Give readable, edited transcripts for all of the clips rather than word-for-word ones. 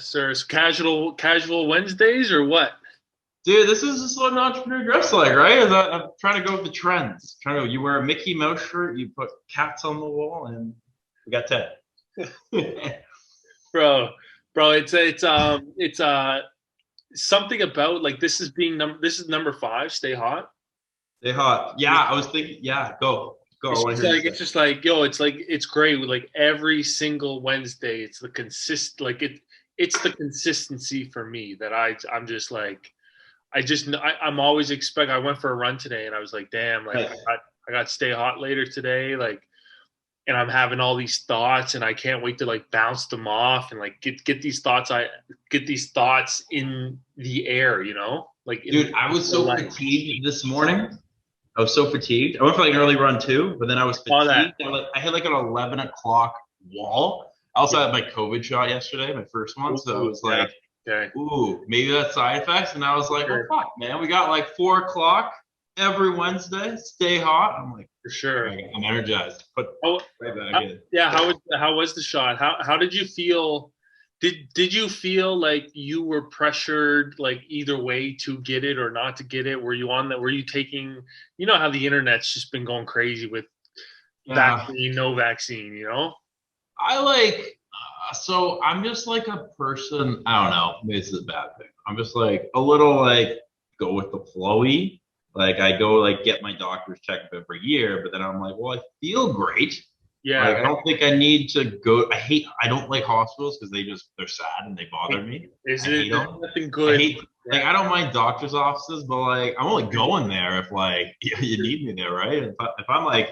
Sir, casual Wednesdays or what? Dude, this is just what an entrepreneur dress like, right? I'm trying to go with the trends. Trying to go, you wear a Mickey Mouse shirt, you put cats on the wall, and we got 10. Bro, it's something about like this is number 5, Stay Hot. Stay hot. Yeah, I was thinking, yeah, go. I It's want just to hear you like say. it's just like yo, it's great with like every single Wednesday. It's the it's the consistency for me that I'm just like I'm always expect. I went for a run today and I was like, damn, like Nice. I got Stay Hot later today, like, and I'm having all these thoughts and I can't wait to like bounce them off and like get these thoughts. I get these thoughts in the air, like in Dude, I was the so light. fatigued this morning. I was so fatigued. I went for like an early run too, but then I was All that. fatigued. I had like an 11 o'clock wall. I also had my COVID shot yesterday, my first one. So I Ooh, was yeah. like, Okay. ooh, maybe that's side effects. And I was like, well, Sure. fuck, man. We got like 4 o'clock every Wednesday. Stay hot. I'm like, For sure. I'm energized. Put How, right back how, in. yeah. How was the shot? How did you feel? Did you feel like you were pressured like either way to get it or not to get it? Were you on that? Were you taking? You know how the internet's just been going crazy with Yeah. vaccine, no vaccine. I like, so I'm just like a person. I don't know. Maybe this is a bad thing. I'm just like a little like go with the flowy. Like I go like get my doctor's checkup every year, but then I'm like, well, I feel great. Like Yeah. I don't think I need to go. I don't like hospitals because they're sad and they bother me. Is I it? hate There's them. nothing I good. hate like Yeah. I don't mind doctor's offices, but like I'm only going there if like you need me there, right? If I'm like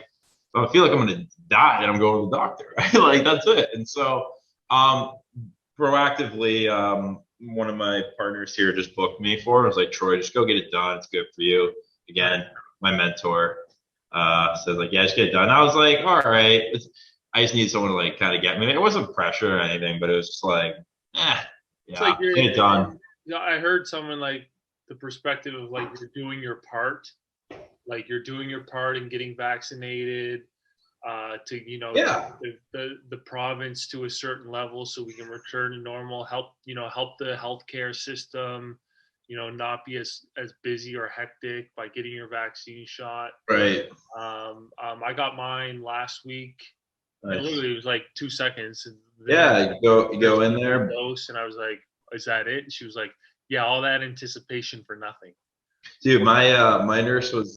if I feel like I'm gonna die, then I'm going to the doctor, right? Like that's it. And so um proactively, one of my partners here just booked me for it. I was like, Troy, just go get it done. It's good for you. Right. Again, my mentor says like, yeah, just get it done. I was like, all right. I just need someone to like kind of get me. It wasn't pressure or anything, but it was just like, eh, It's like yeah, get it done. I heard someone like the perspective of like you're doing your part, like you're doing your part in getting vaccinated, to take Yeah, the province to a certain level so we can return to normal, help the healthcare system, not be as busy or hectic by getting your vaccine shot. right. I got mine last week, and Nice. literally it was like 2 seconds, and then they Yeah, you go in there. dose, and I was like, "Is that it?" And she was like, "Yeah, all that anticipation for nothing." Dude, my nurse was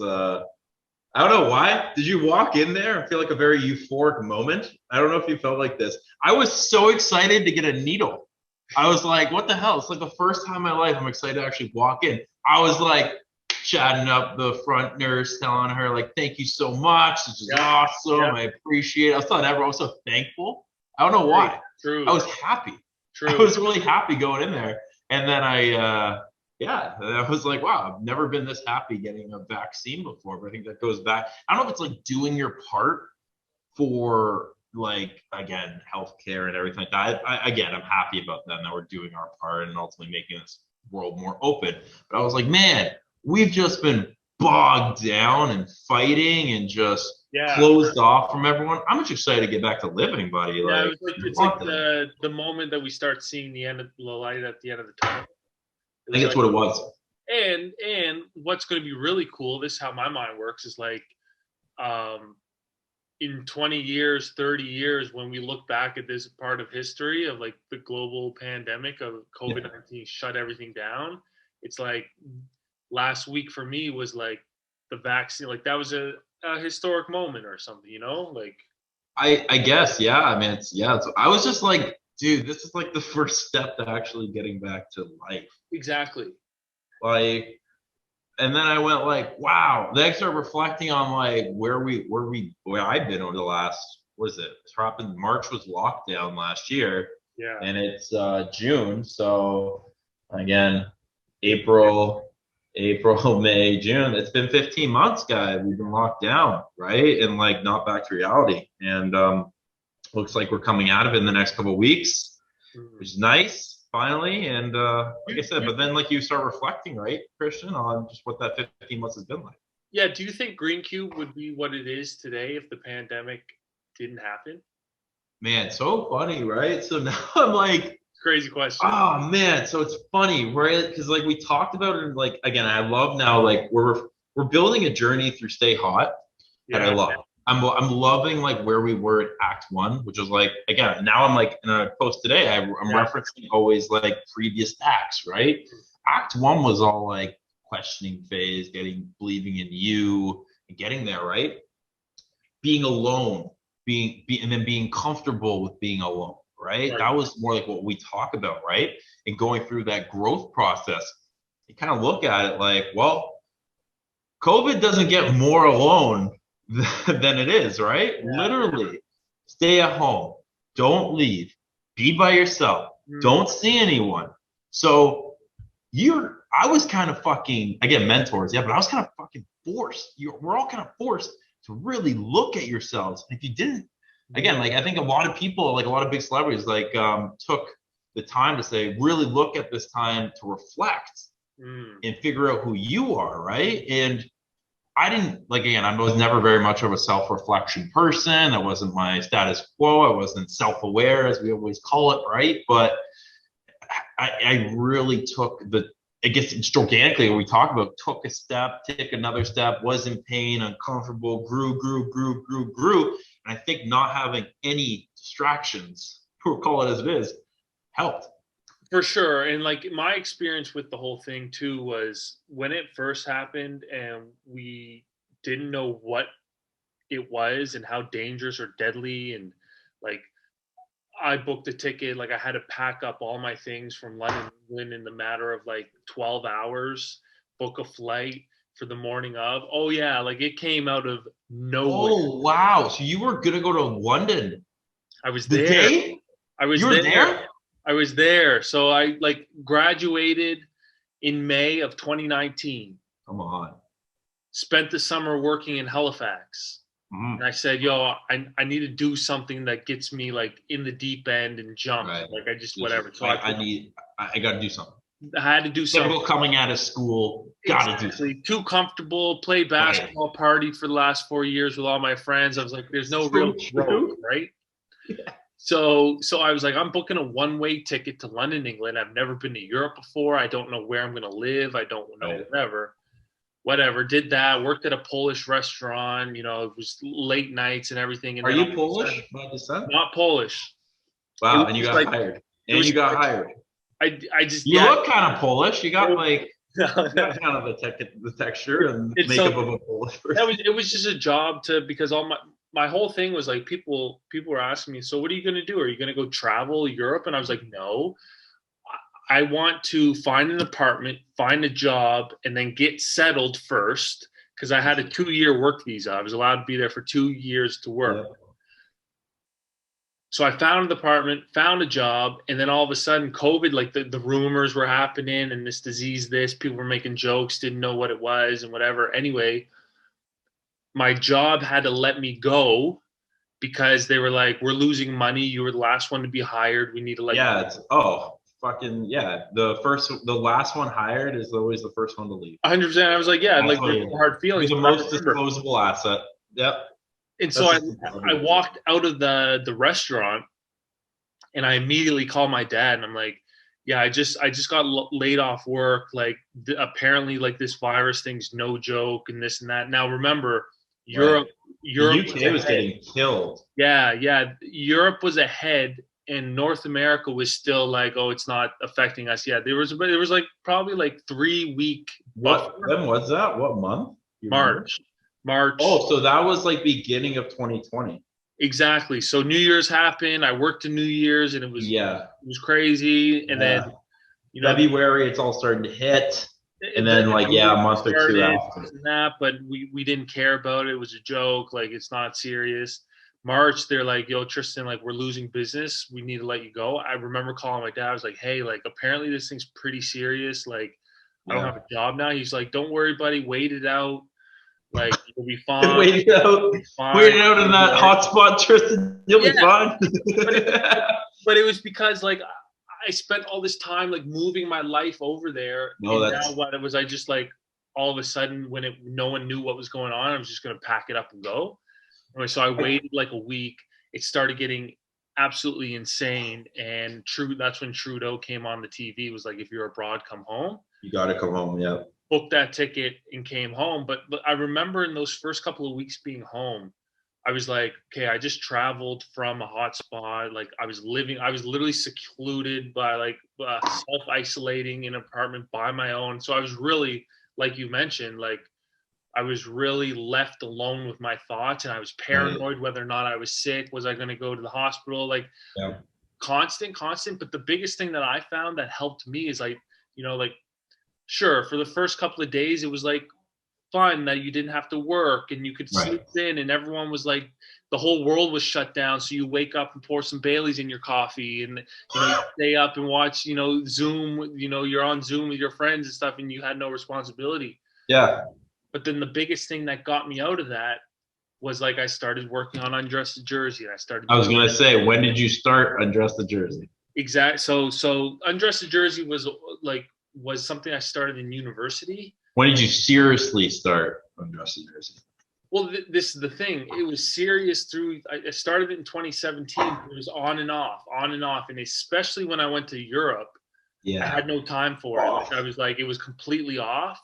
I don't know why. Did you walk in there and feel like a very euphoric moment? I don't know if you felt like this. I was so excited to get a needle. I was like, what the hell? It's like the first time in my life I'm excited to actually walk in. I was like chatting up the front nurse, telling her, like, thank you so much. This is Yeah, yeah, awesome. I appreciate it. I was telling everyone, I was so thankful. I don't know right. why. I True, was happy. I true. was really happy going in there. And then yeah, I was like, wow, I've never been this happy getting a vaccine before. But I think that goes back. I don't know if it's like doing your part for like again healthcare and everything like that. Again, I'm happy about that, and that we're doing our part and ultimately making this world more open. But I was like, man, we've just been bogged down and fighting and just Yeah, closed off from everyone. I'm just excited to get back to living, buddy. yeah. Like, I It's like want that. the moment that we start seeing the end of the light at the end of the tunnel. It I think was that's like, what it was. and what's going to be really cool. This is how my mind works. Is like, um, in 20 years, 30 years, when we look back at this part of history of like the global pandemic of Yeah. COVID-19 shut everything down, it's like last week for me was like the vaccine, like that was a historic moment or something, like I guess, yeah. I mean, I was just like, dude, this is like the first step to actually getting back to life. exactly. Like, and then I went like, wow. Then I started reflecting on like where I've been over the last, what is it? It's happened. March was lockdown last year, Yeah. and it's June. So again, April, April, May, June. It's been 15 months, guys. We've been locked down, right? And like not back to reality. And looks like we're coming out of it in the next couple of weeks, Mhm. which is nice, finally. And like I said, You but then like you start reflecting, right, Christian, on just what that 15 months has been like. Yeah, do you think Greencube would be what it is today if the pandemic didn't happen? Man, so funny, right? So now I'm like, Crazy question. Oh man, so it's funny, right? Because like we talked about it, like again, I love now, like we're building a journey through Stay Hot that I Yeah. love. I'm loving like where we were at Act One, which was like again, now I'm like in a post today, I'm Yeah. referencing always like previous acts, right? Act One was all like questioning phase, believing in you, and getting there, right? Being alone, and then being comfortable with being alone, right? Right. That was more like what we talk about, right? And going through that growth process, you kind of look at it like, well, COVID doesn't get more alone than it is, right? Yeah. Literally, stay at home, don't leave, be by yourself, Mm. don't see anyone. So I was kind of fucking, again, mentors, yeah, but I was kind of fucking forced. We're all kind of forced to really look at yourselves. If you didn't, again, like I think a lot of people, like a lot of big celebrities, like took the time to say, really look at this time to reflect and figure out who you are, right? And I didn't, like, again, I was never very much of a self-reflection person. That wasn't my status quo. I wasn't self-aware, as we always call it, right? But I really took I guess just organically, when we talk about took a step, take another step, was in pain, uncomfortable, grew. And I think not having any distractions, we'll call it as it is, helped. For sure. And like my experience with the whole thing too was when it first happened and we didn't know what it was and how dangerous or deadly, and like I booked a ticket, like I had to pack up all my things from London, England in the matter of like 12 hours, book a flight for the morning of. Oh yeah, like it came out of nowhere. Oh, wow. So you were going to go to London I was the there. day I was you were there. there? I was there. So I like graduated in May of 2019. Come on. Spent the summer working in Halifax. And I said, yo, I need to do something that gets me like in the deep end and jump. Right. Like I just whatever. So I got to do something. I had to do something. Typical coming out of school, got to do something. Too comfortable, play basketball, party for the last 4 years with all my friends. I was like, there's no real growth, right? Yeah. So I was like, I'm booking a one-way ticket to London, England. I've never been to Europe before. I don't know where I'm going to live. I don't know whatever. Did that. Worked at a Polish restaurant. You know, it was late nights and everything. And Are you Polish by descent? Not Polish. Wow, and you got hired. And you got hired. I just you look kind of Polish. You got like you got kind of the texture and makeup of a Polish person. It was just a job because all my whole thing was like people were asking me, so what are you going to do? Are you going to go travel Europe? And I was like, no, I want to find an apartment, find a job, and then get settled first, because I had a 2-year work visa. I was allowed to be there for 2 years to work. Yeah. So I found an apartment, found a job, and then all of a sudden COVID, like the rumors were happening and this disease, people were making jokes, didn't know what it was and whatever. Anyway, my job had to let me go because they were like, we're losing money. You were the last one to be hired. We need to let you go. The last one hired is always the first one to leave. 100%. I was like, yeah, like there's hard feelings. The most disposable asset. Yep. And so I walked out of the restaurant and I immediately called my dad and I'm like, yeah, I just got laid off work. Like apparently like this virus thing's no joke and this and that. Now remember, Europe the UK was getting killed. Yeah. Europe was ahead and North America was still like, oh, it's not affecting us yet. There was like probably like 3 week. When was that? What month? March. Oh, so that was like beginning of 2020. Exactly. So New Year's happened. I worked to New Year's and it was crazy. And then February, it's all starting to hit. And then a month or two after that, but we didn't care about it. It was a joke. Like it's not serious. March, they're like, yo, Tristan, like we're losing business. We need to let you go. I remember calling my dad. I was like, hey, like apparently this thing's pretty serious. Like I don't have a job now. He's like, don't worry, buddy. Wait it out. Like you'll be fine. Wait it out. Wait it out in that hotspot, Tristan. You'll be fine. but it was because like I spent all this time like moving my life over there. Now what it was, I just like all of a sudden when no one knew what was going on, I was just gonna pack it up and go. Anyway, so I waited like a week. It started getting absolutely insane. And that's when Trudeau came on the TV. It was like, if you're abroad, come home. You got to come home. Yeah. Booked that ticket and came home. But I remember in those first couple of weeks being home, I was like, okay, I just traveled from a hot spot. Like I was literally secluded by like self-isolating in an apartment by my own. So I was really, like you mentioned, like I was really left alone with my thoughts, and I was paranoid whether or not I was sick. Was I going to go to the hospital? Like constant. But the biggest thing that I found that helped me is like, like, sure, for the first couple of days, it was like fun that you didn't have to work and you could sleep in, and everyone was like, the whole world was shut down. So you wake up and pour some Baileys in your coffee, and you stay up and watch, Zoom, you're on Zoom with your friends and stuff, and you had no responsibility. Yeah. But then the biggest thing that got me out of that was like I started working on Undress the Jersey. And I was going to say, when did you start Undress the Jersey? Exactly. So Undress the Jersey was something I started in university. When did you seriously start Undress the Jersey? Well, this is the thing. It was serious I started it in 2017. It was on and off. And especially when I went to Europe, I had no time for it. Like, I was like, it was completely off.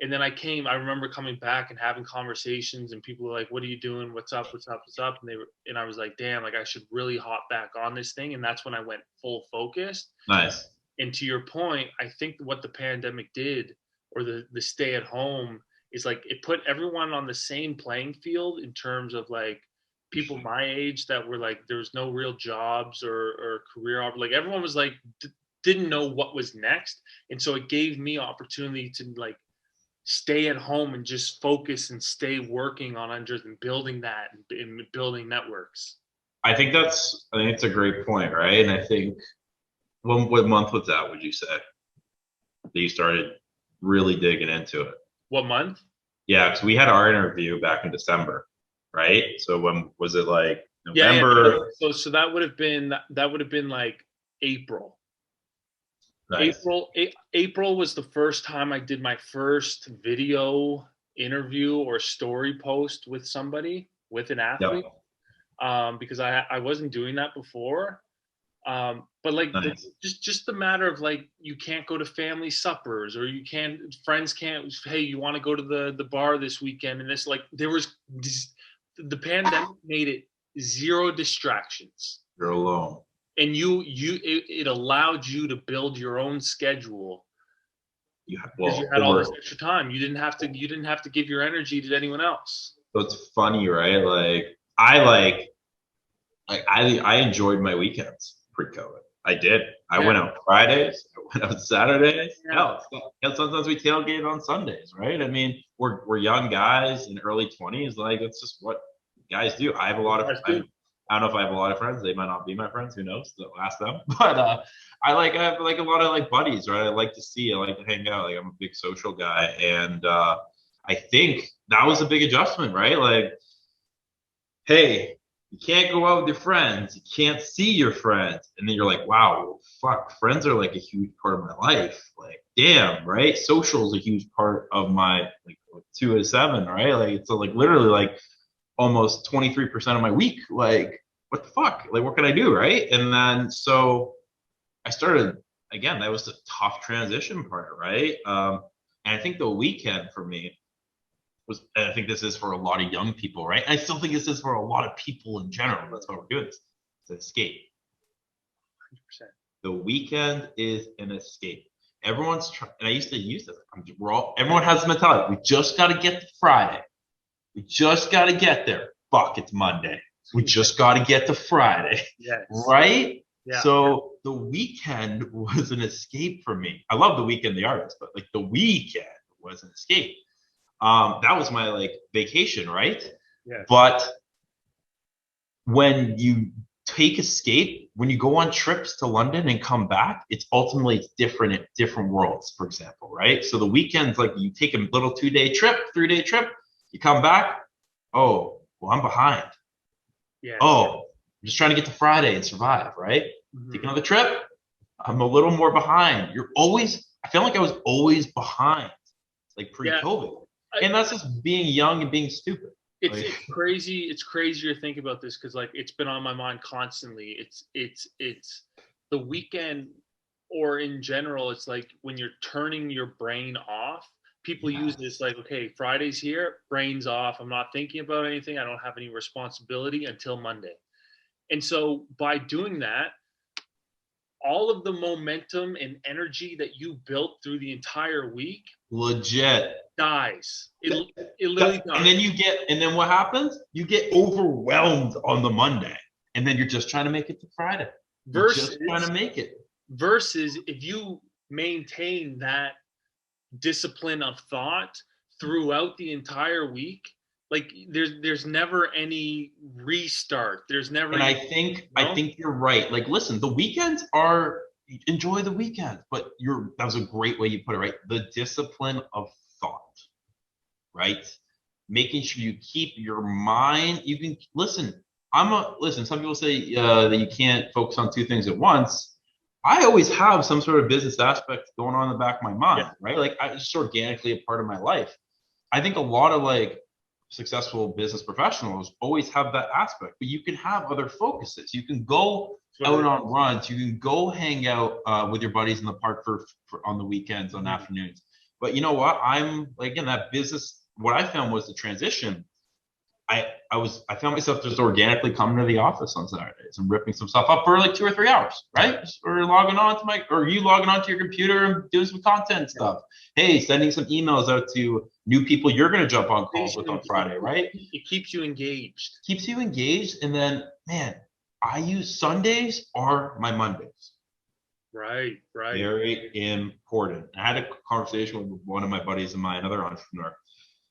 And then I remember coming back and having conversations, and people were like, what are you doing? What's up? And I was like, damn, like I should really hop back on this thing. And that's when I went full focused. Nice. And to your point, I think what the pandemic did, or the stay at home, is like it put everyone on the same playing field in terms of like people my age that were like, there was no real jobs or career. Like everyone was like, didn't know what was next. And so it gave me opportunity to like stay at home and just focus and stay working on Undress and building that and building networks. I think it's a great point, right? And I think what month was that, would you say, that you started really digging into it? What month? Yeah, because we had our interview back in December, right? So when was it, like November? Yeah. So that would have been like April. Nice. April was the first time I did my first video interview or story post with somebody, with an athlete, because I wasn't doing that before. But like nice. just the matter of like, you can't go to family suppers, or friends can't, hey, you want to go to the bar this weekend? And this, like, the pandemic made it zero distractions. You're alone. And it allowed you to build your own schedule. Because you had all this extra time. You didn't have to give your energy to anyone else. So it's funny, right? Like I enjoyed my weekends pre-COVID. I did. I went out Fridays. I went out Saturdays. Yeah. Hell, sometimes we tailgate on Sundays, right? I mean, we're young guys in early 20s. Like, that's just what guys do. I have a lot of. I don't know if I have a lot of friends. They might not be my friends. Who knows? So ask them. But I have like a lot of like buddies, right? I like to hang out. Like, I'm a big social guy, and I think that was a big adjustment, right? Like, hey, you can't go out with your friends. You can't see your friends, and then you're like, wow, fuck, friends are like a huge part of my life. Like, damn, right? Social is a huge part of my like 2 to 7, right? Like, it's like literally like almost 23% of my week. Like, what the fuck? Like, what can I do, right? And then so I started, again, that was the tough transition part, right? And I think the weekend for me was, and I think this is for a lot of young people, right? I still think this is for a lot of people in general. That's why we're doing this. It's an escape. 100%. The weekend is an escape. Everyone's trying, and I used to use this. Everyone has the mentality. We just got to get to Friday. We just got to get there. Fuck, it's Monday. We just got to get to Friday. Yes. Right? Yeah. So the weekend was an escape for me. I love the weekend, the artist, but like the weekend was an escape. That was my like vacation, right? Yes. But when you take escape, when you go on trips to London and come back, it's different worlds, for example, right? So the weekends, like, you take a little 2-day trip, 3-day trip, you come back, oh, well, I'm behind. Yeah. Oh, I'm just trying to get to Friday and survive, right? Mm-hmm. Take another trip, I'm a little more behind. I feel like I was always behind, like pre-COVID. Yeah. And that's just being young and being stupid. It's crazy. It's crazy to think about this because like it's been on my mind constantly. It's the weekend, or in general, it's like when you're turning your brain off. People use this like, okay, Friday's here, brain's off. I'm not thinking about anything. I don't have any responsibility until Monday. And so by doing that, all of the momentum and energy that you built through the entire week legit dies. It literally dies. And then what happens? You get overwhelmed on the Monday, and then you're just trying to make it to Friday. Versus just trying to make it. Versus if you maintain that discipline of thought throughout the entire week, like there's never any restart. There's never. And I think you're right. Like, listen, the weekends are, enjoy the weekend, but that was a great way you put it, right? The discipline of thought, right? Making sure you keep your mind. You can listen. Some people say that you can't focus on two things at once. I always have some sort of business aspect going on in the back of my mind, right? Like, it's just organically a part of my life. I think a lot of like successful business professionals always have that aspect, but you can have other focuses. You can go out on runs. You can go hang out with your buddies in the park for on the weekends, on afternoons. But you know what? I'm like, in that business, what I found was the transition. I found myself just organically coming to the office on Saturdays and ripping some stuff up for like 2 or 3 hours, right? Or logging on to you logging onto your computer and doing some content stuff. Hey, sending some emails out to new people you're going to jump on calls with on Friday, right? It keeps you engaged. And then, man, I use Sundays or my Mondays. Right. Very important. I had a conversation with one of my buddies of mine, another entrepreneur.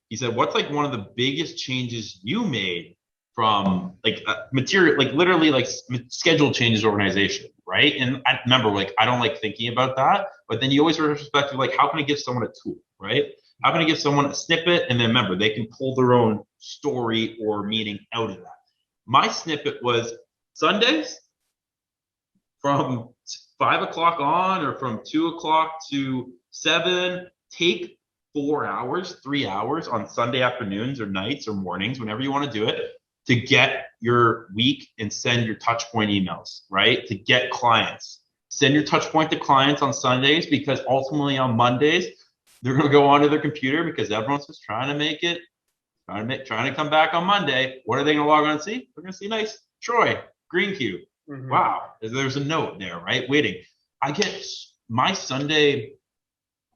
He said, what's like one of the biggest changes you made from like material, like literally like schedule changes organization, right? And I remember, like, I don't like thinking about that, but then you always respect like, how can I give someone a tool, right? How can I give someone a snippet? And then remember, they can pull their own story or meaning out of that. My snippet was Sundays from 5 o'clock on, or from 2 o'clock to 7, take 4 hours, 3 hours on Sunday afternoons or nights or mornings, whenever you want to do it, to get your week and send your touch point emails, right? To get clients. Send your touch point to clients on Sundays, because ultimately on Mondays, they're going to go onto their computer because everyone's just trying to make it, trying to come back on Monday. What are they going to log on and see? They're going to see nice Troy Greencube. Mm-hmm. Wow. There's a note there, right? Waiting. I get my Sunday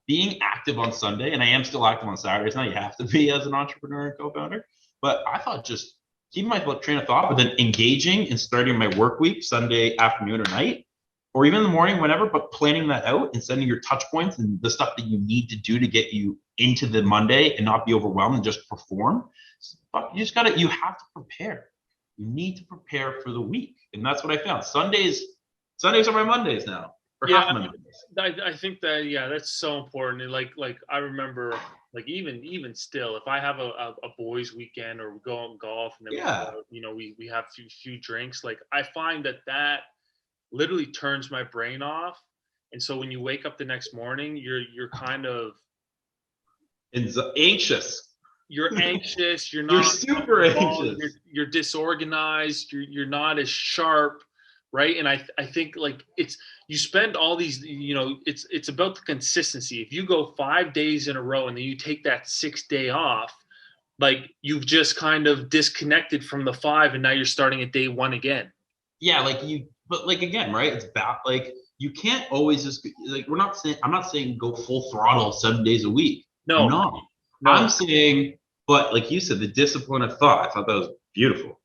being active on Sunday, and I am still active on Saturdays. Now you have to be as an entrepreneur and co-founder. But I thought just keeping my train of thought, but then engaging and starting my work week Sunday afternoon or night, or even in the morning, whenever, but planning that out and sending your touch points and the stuff that you need to do to get you into the Monday and not be overwhelmed and just perform. But you have to prepare. You need to prepare for the week. And that's what I found. Sundays are my Mondays now. I think that, that's so important. And like I remember, like even still, if I have a boys weekend or we go on golf and then we have few drinks, like I find that literally turns my brain off. And so when you wake up the next morning, you're kind of anxious. You're anxious. You're super anxious. You're disorganized. You're not as sharp. Right. And I think like you spend all these, it's about the consistency. If you go 5 days in a row and then you take that 6th day off, like you've just kind of disconnected from the 5 and now you're starting at day 1 again. Yeah. But again, right. It's bad. Like you can't always just like, I'm not saying go full throttle 7 days a week. No. No. I'm saying, but like you said, the discipline of thought, I thought that was beautiful.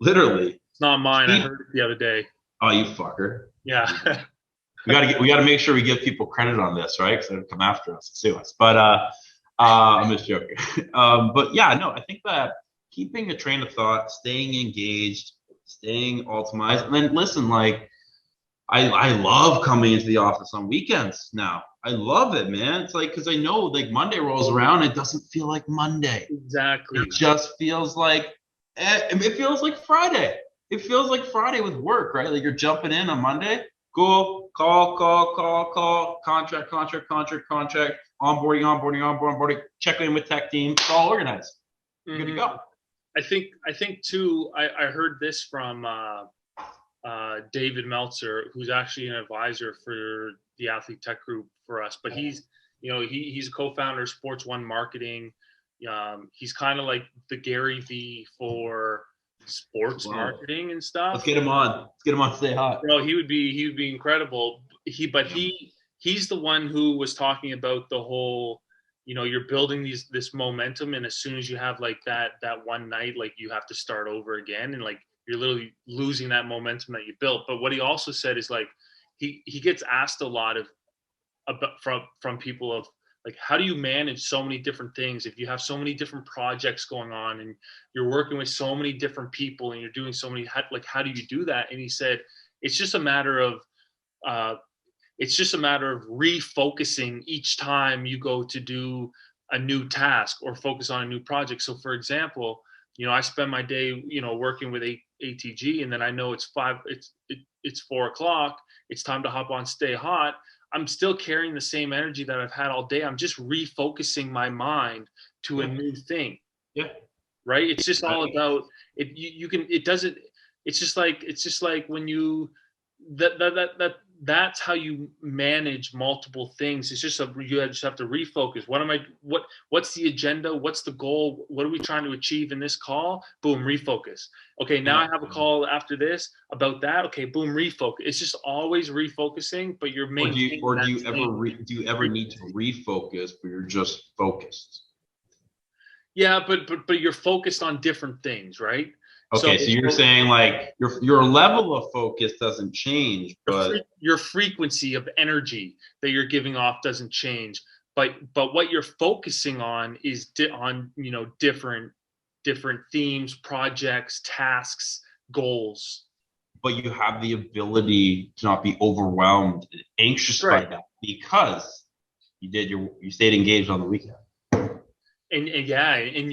Literally. It's not mine. I heard it the other day. Oh, you fucker. Yeah. we gotta make sure we give people credit on this, right? Because they'll come after us and sue us. But I'm just joking. But yeah, no, I think that keeping a train of thought, staying engaged, staying optimized, and then listen, like I love coming into the office on weekends now. I love it, man. It's like, because I know like Monday rolls around, it doesn't feel like Monday. Exactly. It just feels like it feels like Friday. It feels like Friday with work, right? Like you're jumping in on Monday, cool, call, contract, onboarding, check in with tech team, it's all organized. You're good to go. I think too, I heard this from David Meltzer, who's actually an advisor for the Athlete Tech Group for us, but he's a co-founder of Sports One Marketing. He's kind of like the Gary V for sports marketing and stuff. Let's get him on. Let's get him on. Stay hot. No, he would be incredible. He's the one who was talking about the whole, you're building this momentum, and as soon as you have like that one night, like you have to start over again, and like you're literally losing that momentum that you built. But what he also said is like he gets asked a lot from people of like, how do you manage so many different things if you have so many different projects going on and you're working with so many different people and you're doing so many, like, how do you do that? And he said it's just a matter of refocusing each time you go to do a new task or focus on a new project. So for example, I spend my day, working with ATG, and then I know it's 4:00. It's time to hop on Stay Hot. I'm still carrying the same energy that I've had all day. I'm just refocusing my mind to a new thing. Yeah. Right. It's just all about it. It's just like when that's how you manage multiple things. It's just you just have to refocus. What's the agenda? What's the goal? What are we trying to achieve in this call? Boom, refocus. Okay, now I have a call after this about that. Okay, boom, refocus. It's just always refocusing, but you're maintaining. Do you ever need to refocus, but you're just focused? Yeah, but you're focused on different things, right? Okay, so you're saying like your level of focus doesn't change, but your frequency of energy that you're giving off doesn't change. But what you're focusing on is different themes, projects, tasks, goals. But you have the ability to not be overwhelmed and anxious by that because you stayed engaged on the weekend. And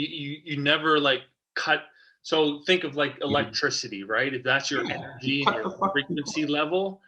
you never like cut. So think of like electricity, right? If that's your energy and your frequency level,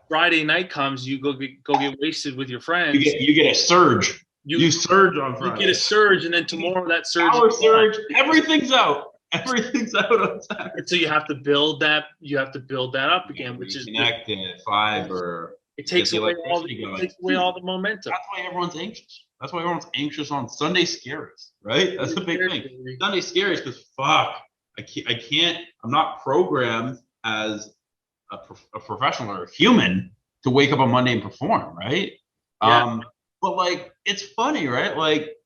Friday night comes, you go get wasted with your friends. You get a surge. You surge on Friday. You get a surge, and then tomorrow that surge. Power surge. Everything's out. Everything's out on Saturday. And so you have to build that. You have to build that up again, which is connected at 5 or. It takes away all the momentum. That's why everyone's anxious. That's why everyone's anxious on Sunday scaries, right? That's the big thing. Sunday scaries because fuck, I can't. I'm not programmed as a professional or a human to wake up on Monday and perform, right? Yeah. But like it's funny, right? Like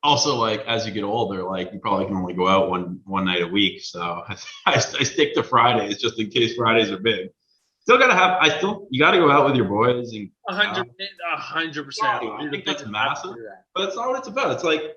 also like as you get older, like you probably can only go out one night a week. So I stick to Fridays just in case Fridays are big. Still gotta have. You gotta go out with your boys and 100%. I think that's massive, but it's not what it's about. It's like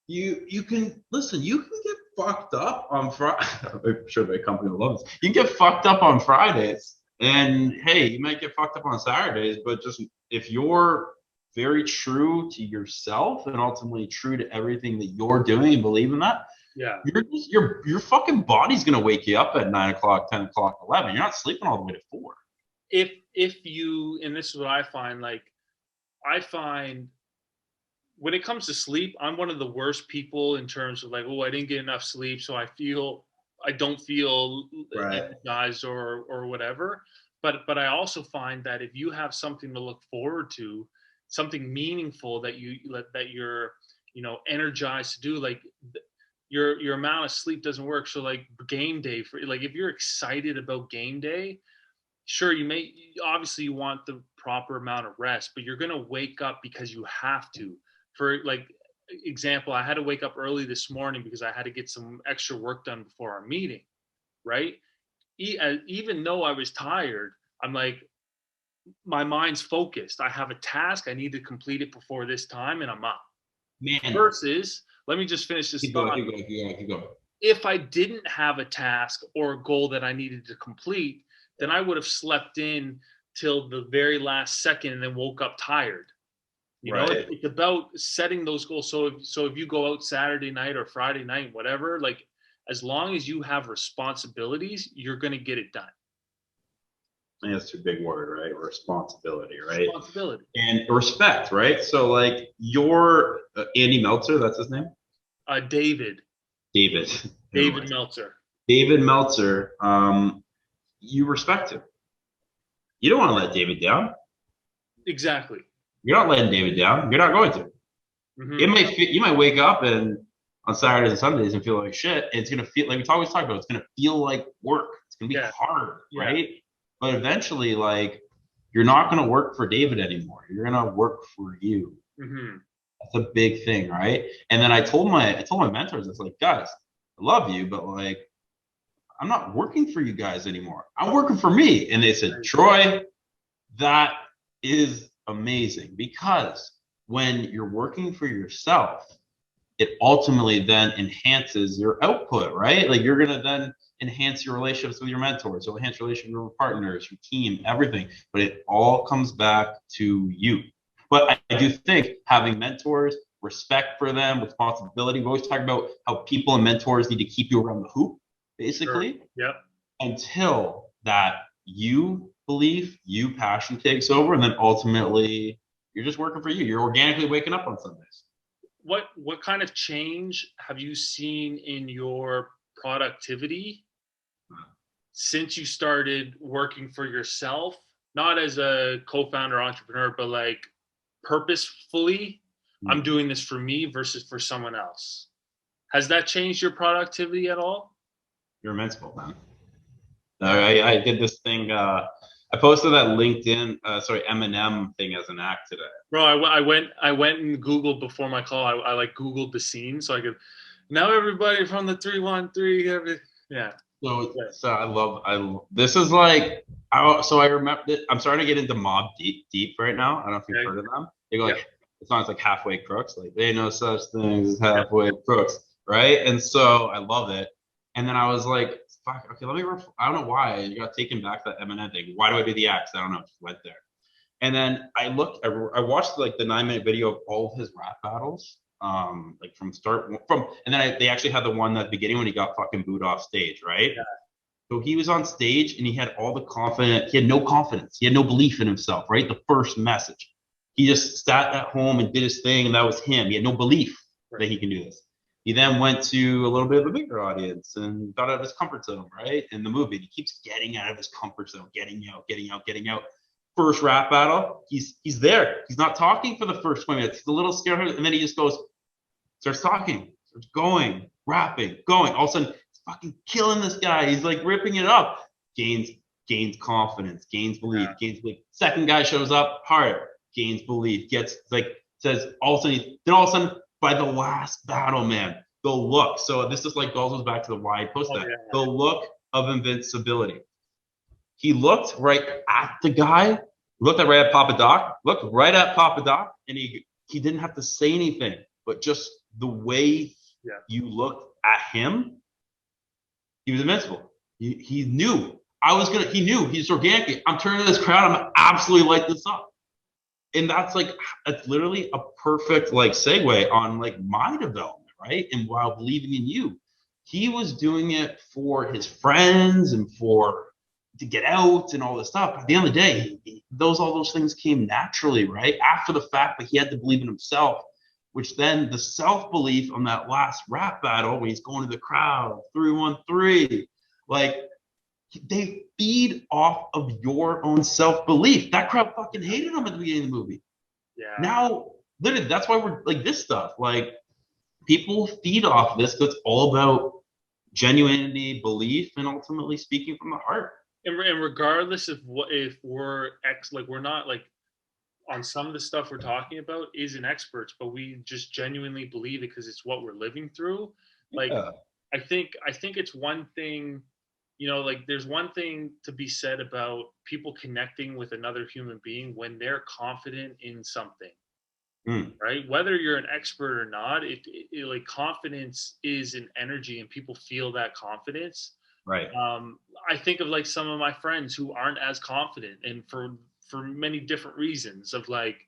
you can listen. You can get fucked up on Friday. I'm sure the company will love this. You can get fucked up on Fridays, and hey, you might get fucked up on Saturdays. But just if you're very true to yourself and ultimately true to everything that you're doing and believe in that. Yeah, your fucking body's gonna wake you up at 9 o'clock, 10 o'clock, 11. You're not sleeping all the way to 4. If you, and this is what I find, like I find when it comes to sleep, I'm one of the worst people in terms of like, oh, I didn't get enough sleep, so I don't feel energized or whatever. But I also find that if you have something to look forward to, something meaningful that you're energized to do, like. Your amount of sleep doesn't work. So like game day, if you're excited about game day, sure, obviously you want the proper amount of rest, but you're going to wake up because you have to. For like example, I had to wake up early this morning because I had to get some extra work done before our meeting, right? Even though I was tired, I'm like, my mind's focused. I have a task. I need to complete it before this time and I'm up. Man. Versus, let me just finish this thought. Keep going. If I didn't have a task or a goal that I needed to complete, then I would have slept in till the very last second and then woke up tired. You know, it's about setting those goals. So if you go out Saturday night or Friday night, whatever, like as long as you have responsibilities, you're going to get it done. I think that's a big word, right? Responsibility, right? Responsibility. And respect, right? So like your Andy Meltzer, that's his name? David. David. David Meltzer. David Meltzer. You respect him. You don't want to let David down. Exactly. You're not letting David down. You're not going to. You might wake up and on Saturdays and Sundays and feel like shit. It's gonna feel like we always talk about. It's gonna feel like work. It's gonna be hard, right? But eventually, like, you're not gonna work for David anymore. You're gonna work for you. That's a big thing, right? And then I told my mentors, it's like, guys, I love you, but like, I'm not working for you guys anymore. I'm working for me. And they said, Troy, that is amazing, because when you're working for yourself, it ultimately then enhances your output, right? Like, you're going to then enhance your relationships with your mentors, you'll enhance your relationship with your partners, your team, everything. But it all comes back to you. But I do think having mentors, respect for them, responsibility. We always talk about how people and mentors need to keep you around the hoop, basically. Yep. Until that you belief, you passion takes over, and then ultimately you're just working for you. You're organically waking up on Sundays. What kind of change have you seen in your productivity since you started working for yourself, not as a co-founder entrepreneur, but like purposefully, I'm doing this for me versus for someone else? Has that changed your productivity at all? You're invincible, man. I did this thing. I posted that LinkedIn, Eminem thing as an act today. Bro, I went and Googled before my call. I like Googled the scene so I could. Now everybody from the 313. Yeah. So I love this is like I remember I'm starting to get into Mob Deep right now. I don't know if you've heard of them. They go like the song's like Halfway Crooks, like they know such things as halfway crooks, right? And so I love it. And then I was like, fuck, okay, I don't know why you got taken back to that Eminem thing. Why do I do the acts? I don't know, just went there. And then I watched like the 9-minute video of all of his rap battles. Like and then they actually had the one at the beginning when he got fucking booed off stage, right? Yeah. So he was on stage and he had all the confidence. He had no confidence. He had no belief in himself, right? The first message. He just sat at home and did his thing, and that was him. He had no belief that he can do this. He then went to a little bit of a bigger audience and got out of his comfort zone, right? In the movie, he keeps getting out of his comfort zone, getting out. First rap battle, he's there. He's not talking for the first 20 minutes. He's a little scared, and then he just starts talking, starts going, rapping, going. All of a sudden, he's fucking killing this guy. He's like ripping it up. Gains confidence, gains belief. Second guy shows up, hard, gains belief, says all of a sudden, by the last battle, man, the look. So this is like goes back to the why I post that. The look of invincibility. He looked right at the guy, looked right at Papa Doc, and he didn't have to say anything, but just the way you looked at him, he was invincible. He knew he knew he's organically, I'm turning to this crowd, I'm absolutely light this up. And that's literally a perfect like segue on like my development, right? And while believing in you, he was doing it for his friends and to get out and all this stuff. At the end of the day, all those things came naturally, right? After the fact, but he had to believe in himself, which then the self-belief on that last rap battle when he's going to the crowd, 313, like they feed off of your own self-belief. That crowd fucking hated him at the beginning of the movie. Yeah. Now, literally, that's why we're like this stuff. Like people feed off this. It's all about genuinity, belief, and ultimately speaking from the heart. And regardless of if we're we're not like on some of the stuff we're talking about isn't experts, but we just genuinely believe it because it's what we're living through. Like, I think it's one thing, like there's one thing to be said about people connecting with another human being when they're confident in something, right? Whether you're an expert or not, it like confidence is an energy and people feel that confidence. Right. I think of like some of my friends who aren't as confident, and for many different reasons of like,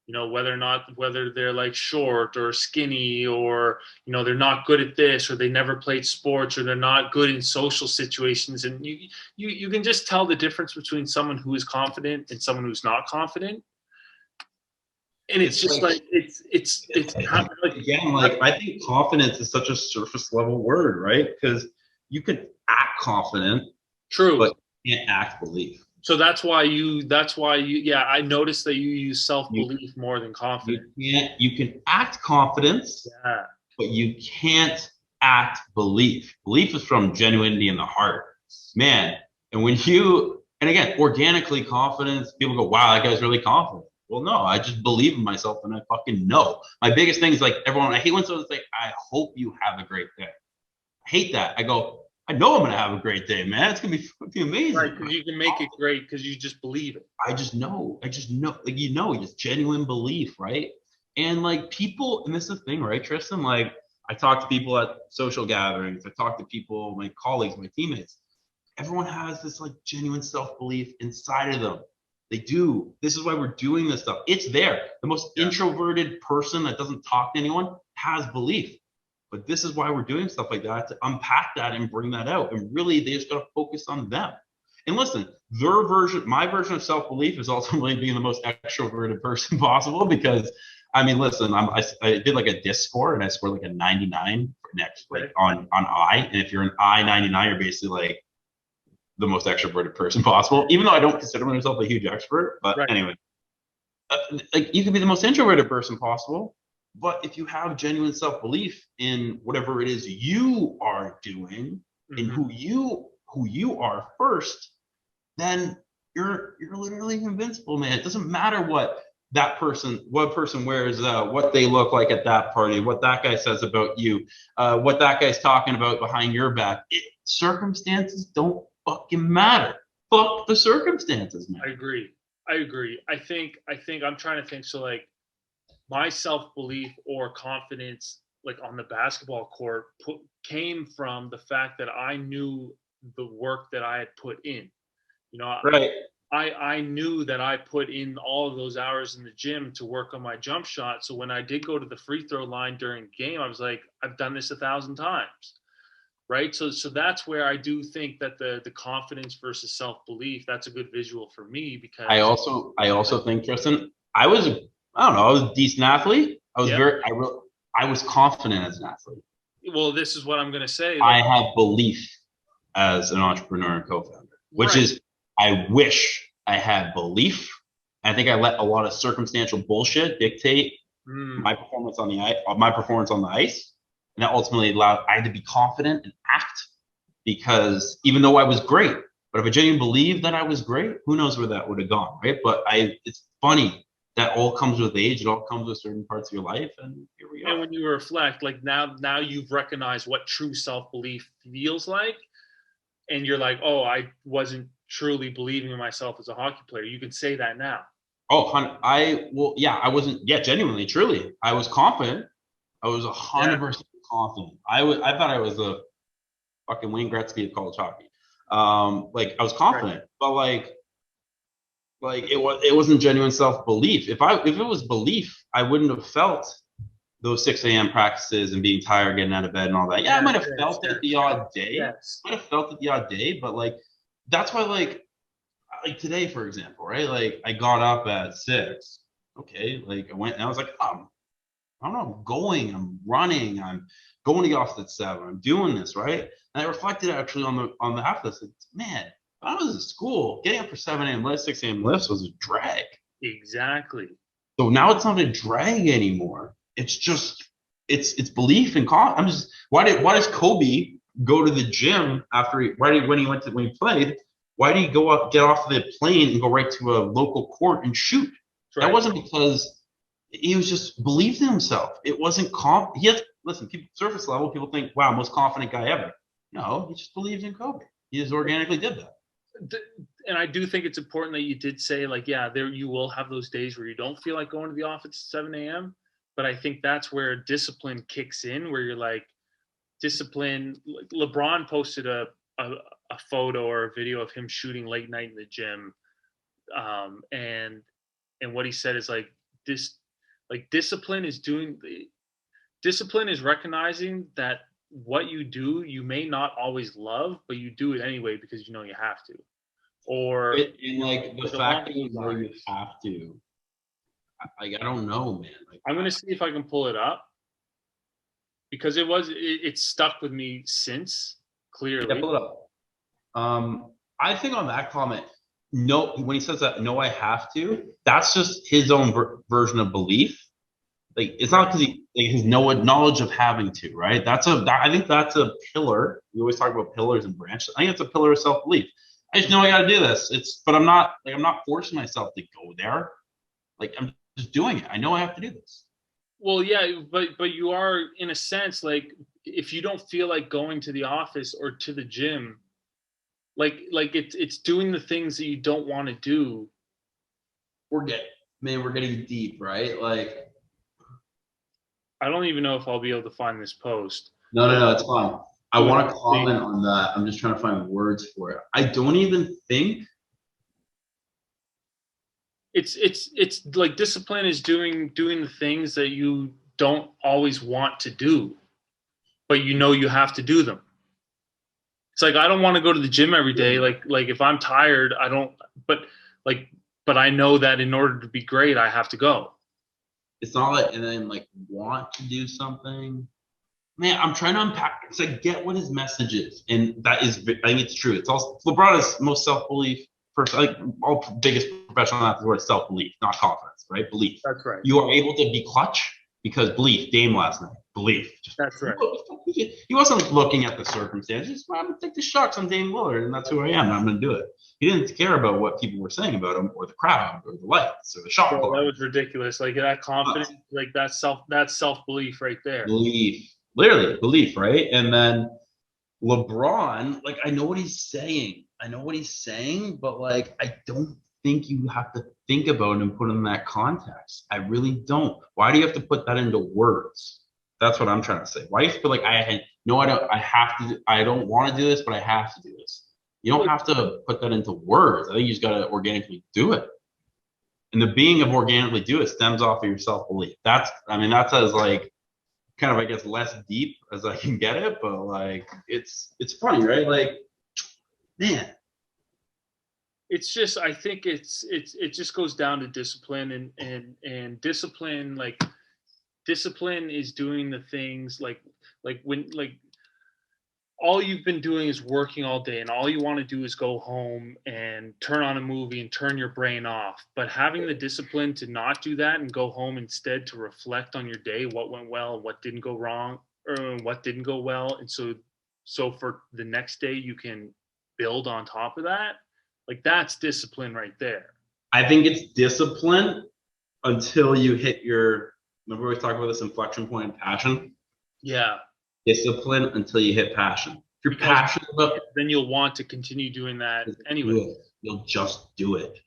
whether they're like short or skinny, or, they're not good at this, or they never played sports, or they're not good in social situations. And you can just tell the difference between someone who is confident and someone who's not confident. And it's just like it's kind of like, again, like I think confidence is such a surface level word, right? Because you can act confident, true. but you can't act belief. So that's why you yeah, I noticed that you use self-belief more than confidence. You can act confidence, Yeah. but you can't act belief. Belief is from genuinity in the heart, man. And when you, and again, organically confidence, people go, wow, that guy's really confident. Well, no, I just believe in myself and I fucking know. My biggest thing is like everyone, I hate when someone's like, I hope you have a great day. I hate that. I go, I know I'm gonna have a great day, man. It's gonna be fucking amazing. Right, because you can make it great because you just believe it. I just know, like just genuine belief, right? And like people, and this is the thing, right, Tristan? Like I talk to people at social gatherings, I talk to people, my colleagues, my teammates. Everyone has this like genuine self-belief inside of them. They do. This is why we're doing this stuff. It's there. The most introverted person that doesn't talk to anyone has belief. But this is why we're doing stuff like that, to unpack that and bring that out. And really, they just got to focus on them. And listen, my version of self-belief is ultimately being the most extroverted person possible because, I mean, listen, I did like a DISC score and I scored like a 99 next, like on I. And if you're an I 99, you're basically like the most extroverted person possible, even though I don't consider myself a huge expert. But anyway, like you can be the most introverted person possible. But if you have genuine self-belief in whatever it is you are doing and who you are first, then you're literally invincible, man. It doesn't matter what person wears, what they look like at that party, what that guy says about you, what that guy's talking about behind your back. Circumstances don't fucking matter. Fuck the circumstances, man. I agree. I think I'm trying to think. So like my self-belief or confidence, like on the basketball court, came from the fact that I knew the work that I had put in. You know, right. I knew that I put in all of those hours in the gym to work on my jump shot. So when I did go to the free throw line during game, I was like, I've done this 1,000 times. Right. So that's where I do think that the confidence versus self-belief, that's a good visual for me because I also think, Tristan, I was a decent athlete. I was confident as an athlete. Well, this is what I'm going to say. I have belief as an entrepreneur and co-founder, which is I wish I had belief. I think I let a lot of circumstantial bullshit dictate my performance on the ice. And that ultimately allowed I had to be confident and act because even though I was great, but if I genuinely believed that I was great, who knows where that would have gone, right? But it's funny that all comes with age. It all comes with certain parts of your life, and here we are. And when you reflect, like now you've recognized what true self-belief feels like, and you're like, oh, I wasn't truly believing in myself as a hockey player. You can say that now. Oh, I wasn't. Yeah, genuinely, truly, I was confident. I was 100% confident. I thought I was a fucking Wayne Gretzky of college hockey. Like I was confident, but like it wasn't genuine self-belief. If it was belief, I wouldn't have felt those 6 a.m. practices and being tired, getting out of bed and all that. Yeah, I might have felt it the odd day. Might have felt it the odd day, but like that's why like today, for example, right? Like I got up at 6. Okay, like I went and I was like, I don't know, I'm running, I'm going to the office at 7, I'm doing this, right? And I reflected actually on the half of this, man, when I was in school, getting up for 7 a.m. lifts, 6 a.m. lifts was a drag. Exactly. So now it's not a drag anymore. It's just, it's belief and confidence. Why does Kobe go to the gym when he played, why did he get off the plane and go right to a local court and shoot? Right. That wasn't because he was just believed in himself. It wasn't listen, people surface level, people think, wow, most confident guy ever. No, he just believed in Kobe. He just organically did that. And I do think it's important that you did say, like, yeah, there you will have those days where you don't feel like going to the office at 7 a.m. But I think that's where discipline kicks in, where you're like, discipline. Like LeBron posted a photo or a video of him shooting late night in the gym, and what he said is like discipline is recognizing that what you do, you may not always love, but you do it anyway because you know you have to. Or and like the fact that you know you have to, I don't know, man. Like, I'm gonna see if I can pull it up because it's stuck with me since, yeah, clearly. pull it up. I think on that comment, no, when he says that, no, I have to, that's just his own version of belief. Like, it's not because he has no knowledge of having to, right? I think that's a pillar. We always talk about pillars and branches. I think it's a pillar of self-belief. I just know I got to do this. But I'm not forcing myself to go there. Like, I'm just doing it. I know I have to do this. Well, yeah, but you are, in a sense, like, if you don't feel like going to the office or to the gym, like it's doing the things that you don't want to do. We're getting deep, right? Like, I don't even know if I'll be able to find this post. no, it's fine. I want to comment on that. I'm just trying to find words for it. I don't even think it's like discipline is doing the things that you don't always want to do, but you know you have to do them. It's like, I don't want to go to the gym every day. Like if I'm tired, I don't. But I know that in order to be great, I have to go. it's not like, and then like want to do something. Man, I'm trying to unpack because I get what his message is, and that is, I think it's true. It's also LeBron is most self-belief person. Like, all biggest professional athletes were self-belief, not confidence, right? Belief. That's right. You are able to be clutch because belief. Dame last night, belief. That's right. He wasn't looking at the circumstances. I'm gonna take the shots on Dame Lillard, and that's who I am. I'm gonna do it. He didn't care about what people were saying about him, or the crowd, or the lights, or the shot clock. That was ridiculous. Like, that confidence, like that's self-belief right there. Belief. Literally belief, right? And then LeBron, like, I know what he's saying, but like, I don't think you have to think about it and put it in that context. I really don't. Why do you have to put that into words? That's what I'm trying to say. Why do you feel like I don't want to do this, but I have to do this? You don't have to put that into words. I think you just got to organically do it. And the being of organically do it stems off of your self-belief. That's as like, kind of, I guess, less deep as I can get it, but like, it's funny, right? Like, man, It's just, I think it just goes down to discipline, and discipline, like, discipline is doing the things like when, like, all you've been doing is working all day, and all you want to do is go home and turn on a movie and turn your brain off. But having the discipline to not do that and go home instead, to reflect on your day, what went well, what didn't go wrong, or what didn't go well, and so for the next day you can build on top of that. Like, that's discipline right there. I think it's discipline until you hit your, remember we talked about this inflection point in passion? Yeah. Discipline until you hit passion. If you're passionate about it, then you'll want to continue doing that anyway. You'll just do it.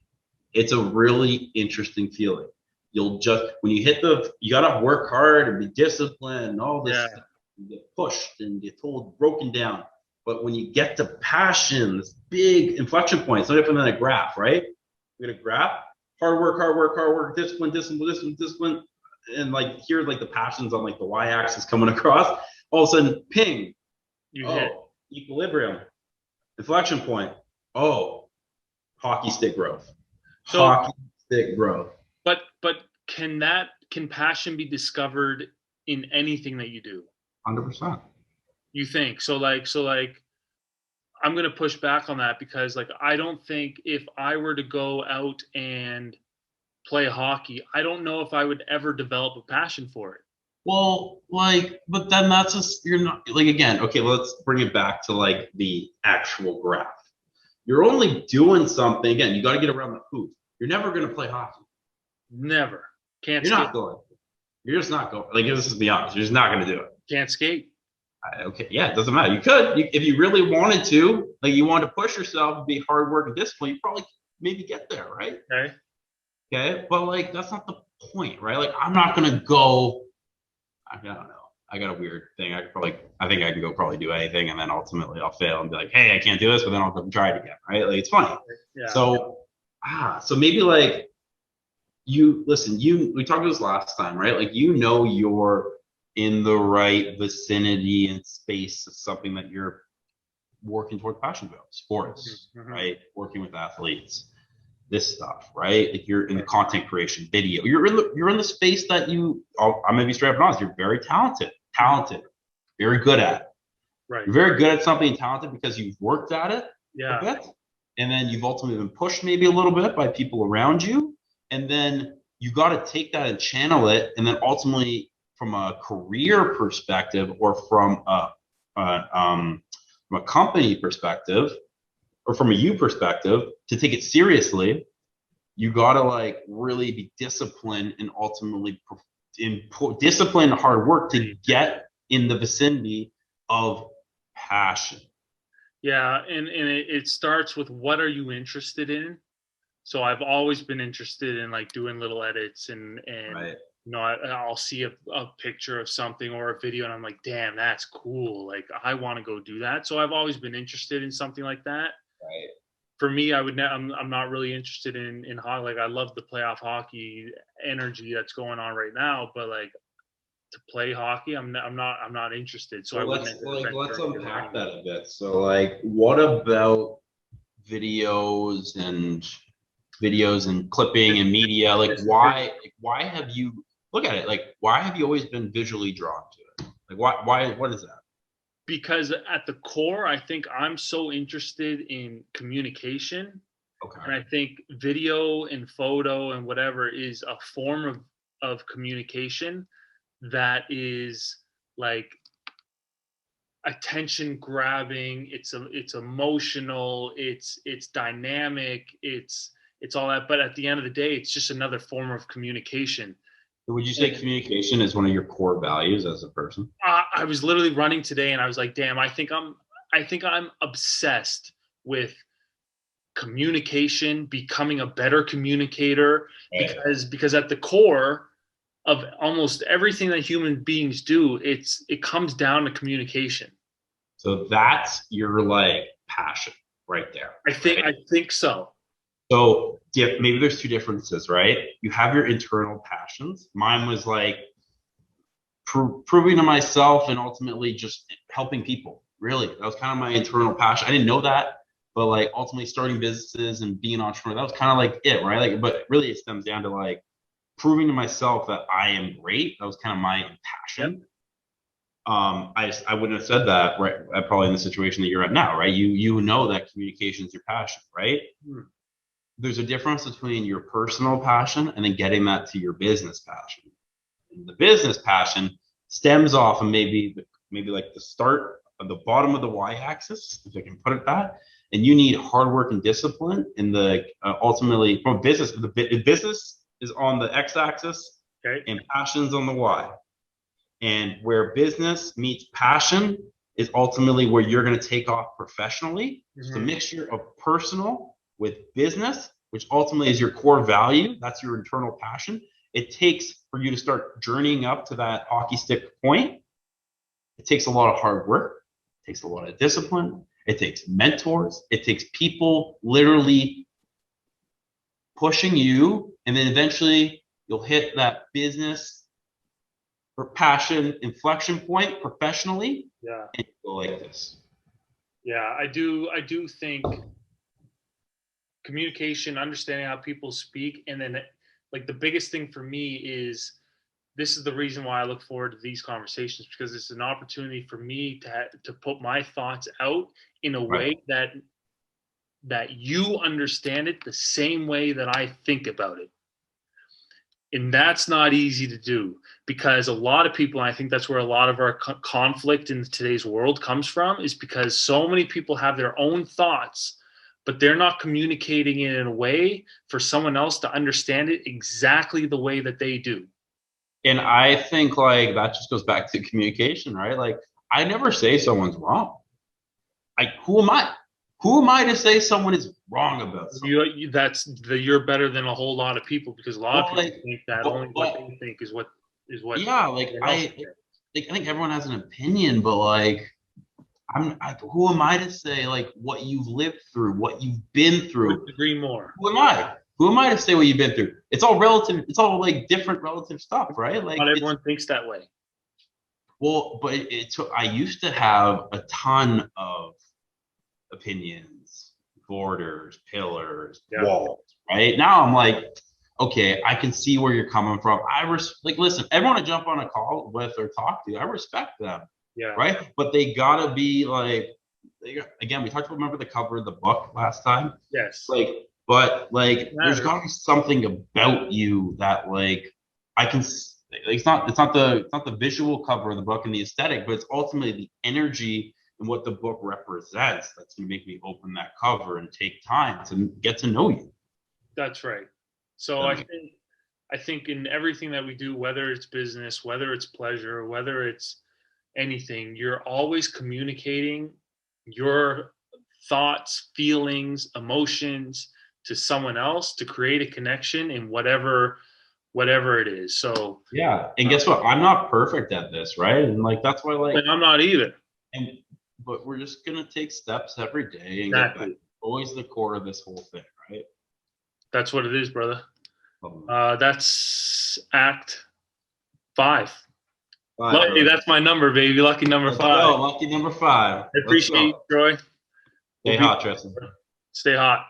It's a really interesting feeling. You'll just, when you hit you gotta work hard and be disciplined and all this stuff. You get pushed and get told, broken down. But when you get to passion, this big inflection point, it's no different than a graph, right? You get a graph, hard work, discipline. And like, here, like, the passion's on like the y-axis coming across. All of a sudden, ping. Hit equilibrium, inflection point. Oh, hockey stick growth. But can passion be discovered in anything that you do? 100%. You think so? Like, I'm gonna push back on that, because like, I don't think if I were to go out and play hockey, I don't know if I would ever develop a passion for it. Well, like, but then that's just, you're not, like, again, okay, let's bring it back to like the actual graph. You're only doing something, again, you got to get around the hoop. You're never going to play hockey. Never. Can't You're skate. not going. You're just not going. Like, let's just be honest. You're just not going to do it. Can't skate. Okay, yeah, it doesn't matter. You could, if you really wanted to, like, you wanted to push yourself and be hard work and discipline, you probably maybe get there, right? Okay, but like, that's not the point, right? Like, I'm not going to go, I don't know. I got a weird thing. I think I can go probably do anything, and then ultimately I'll fail and be like, hey, I can't do this, but then I'll go try it again, right? Like, it's funny. Yeah. So maybe like, we talked about this last time, right? Like, you're in the right vicinity and space of something that you're working toward passion about, sports, right? Working with athletes. this stuff, right? Like you're in the content creation, video. You're in the space that I'm gonna be straight up honest. You're very talented, very good at it. Right. You're very good at something and talented because you've worked at it Yeah. a bit, and then you've ultimately been pushed maybe a little bit by people around you, and then you got to take that and channel it, and then ultimately from a career perspective or from a company perspective or from a you perspective to take it seriously, you got to like really be disciplined and ultimately discipline and hard work to get in the vicinity of passion. Yeah, and it starts with what are you interested in? So I've always been interested in like doing little edits and Right. you know, I'll see a picture of something or a video and I'm like, damn, that's cool. Like I want to go do that. So I've always been interested in something like that. Right. For me, I'm not really interested in hockey. Like I love the playoff hockey energy that's going on right now, but like to play hockey, I'm not interested. So Well, I wouldn't let's unpack that a bit. So like, what about videos and clipping and media? Like why have you look at it? Like why have you always been visually drawn to it? Like what is that? Because at the core, I think I'm so interested in communication. Okay. And I think video and photo and whatever is a form of communication that is like attention grabbing, it's emotional, it's dynamic, it's all that, but at the end of the day it's just another form of communication. Would you say communication is one of your core values as a person? I was literally running today and I was like, damn, I think I'm obsessed with communication, becoming a better communicator, because at the core of almost everything that human beings do, it comes down to communication. So that's your like passion right there. I think so. So yeah, maybe there's two differences, right? You have your internal passions. Mine was like proving to myself and ultimately just helping people. Really, that was kind of my internal passion. I didn't know that, but like ultimately starting businesses and being an entrepreneur, that was kind of like it, right? Like, but really it stems down to like proving to myself that I am great. That was kind of my passion. Yep. I wouldn't have said that right probably in the situation that you're at now, right? You know that communication is your passion, right? There's a difference between your personal passion and then getting that to your business passion. And the business passion stems off of maybe like the start of the bottom of the y-axis, if I can put it that. And you need hard work and discipline. And the ultimately from business, the business is on the x-axis, okay, and passion's on the y. And where business meets passion is ultimately where you're going to take off professionally. Mm-hmm. It's a mixture of personal with business, which ultimately is your core value. That's your internal passion. It takes for you to start journeying up to that hockey stick point. It takes a lot of hard work. It takes a lot of discipline. It takes mentors. It takes people literally pushing you. And then eventually you'll hit that business or passion inflection point professionally. Yeah. And you go like this. Yeah, I do think communication, understanding how people speak, and then like the biggest thing for me is this is the reason why I look forward to these conversations, because it's an opportunity for me to put my thoughts out in a way that you understand it the same way that I think about it. And that's not easy to do, because a lot of people, and I think that's where a lot of our conflict in today's world comes from, is because so many people have their own thoughts, but they're not communicating it in a way for someone else to understand it exactly the way that they do. And I think like that just goes back to communication, right? Like I never say someone's wrong. Who am I? Who am I to say someone is wrong about something? You're better than a whole lot of people, because a lot of people think that only what they think is what. Yeah, like I think everyone has an opinion, but like who am I to say like what you've lived through, what you've been through? Couldn't agree more. Who am I? Who am I to say what you've been through? It's all relative. It's all like different relative stuff, right? Like not everyone thinks that way. Well, but I used to have a ton of opinions, borders, pillars, walls, right? Now I'm like, okay, I can see where you're coming from. Like, listen, everyone I jump on a call with or talk to, I respect them, Yeah. right? But they gotta be like, again, we talked about, remember the cover of the book last time? Yes. Like, but like, there's Matter. gotta be something about you that like I can. Like, it's not the visual cover of the book and the aesthetic, but it's ultimately the energy and what the book represents that's gonna make me open that cover and take time to get to know you. That's right. So I think in everything that we do, whether it's business, whether it's pleasure, whether it's anything, you're always communicating your thoughts, feelings, emotions to someone else to create a connection in whatever it is. So Yeah, and guess what? I'm not perfect at this, right? And like that's why, like, and I'm not either. and but we're just gonna take steps every day and get better. Exactly. Always the core of this whole thing, right? That's what it is, brother. Um, That's Act 5. Five, Lucky, brother. that's my number, baby. Lucky number Let's 5. go. Lucky number 5. I Let's appreciate you, go. Troy. Stay We'll be hot, Tristan. stay hot.